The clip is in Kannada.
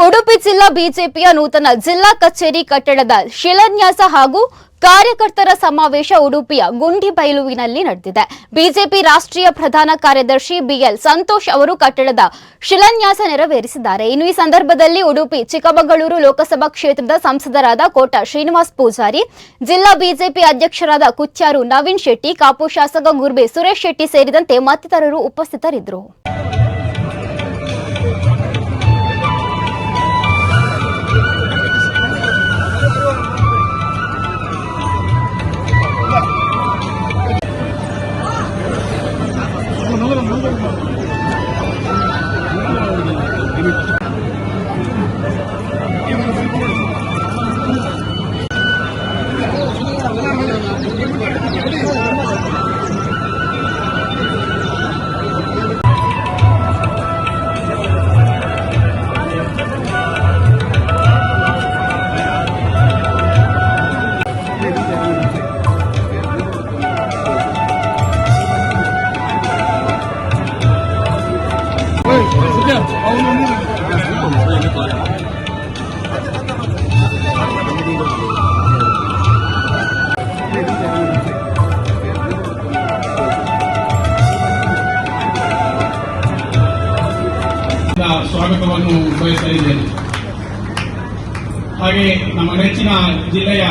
ಉಡುಪಿ ಜಿಲ್ಲಾ ಬಿಜೆಪಿಯ ನೂತನ ಜಿಲ್ಲಾ ಕಚೇರಿ ಕಟ್ಟಡದ ಶಿಲಾನ್ಯಾಸ ಹಾಗೂ ಕಾರ್ಯಕರ್ತರ ಸಮಾವೇಶ ಉಡುಪಿಯ ಗುಂಡಿಬೈಲುವಿನಲ್ಲಿ ನಡೆದಿದೆ. ಬಿಜೆಪಿ ರಾಷ್ಟ್ರೀಯ ಪ್ರಧಾನ ಕಾರ್ಯದರ್ಶಿ ಬಿಎಲ್ ಸಂತೋಷ್ ಅವರು ಕಟ್ಟಡದ ಶಿಲಾನ್ಯಾಸ ನೆರವೇರಿಸಿದ್ದಾರೆ. ಇನ್ನು ಈ ಸಂದರ್ಭದಲ್ಲಿ ಉಡುಪಿ ಚಿಕ್ಕಮಗಳೂರು ಲೋಕಸಭಾ ಕ್ಷೇತ್ರದ ಸಂಸದರಾದ ಕೋಟ ಶ್ರೀನಿವಾಸ್ ಪೂಜಾರಿ, ಜಿಲ್ಲಾ ಬಿಜೆಪಿ ಅಧ್ಯಕ್ಷರಾದ ಕುಚ್ಚಾರು ನವೀನ್ ಶೆಟ್ಟಿ, ಕಾಪು ಶಾಸಕ ಗುರ್ಬೆ ಸುರೇಶ್ ಶೆಟ್ಟಿ ಸೇರಿದಂತೆ ಮತ್ತಿತರರು ಉಪಸ್ಥಿತರಿದ್ದರು. ಸ್ವಾಗತವನ್ನು ಬಯಸಲಿದ್ದೇನೆ. ಹಾಗೆ ನಮ್ಮ ನೆಚ್ಚಿನ ಜಿಲ್ಲೆಯ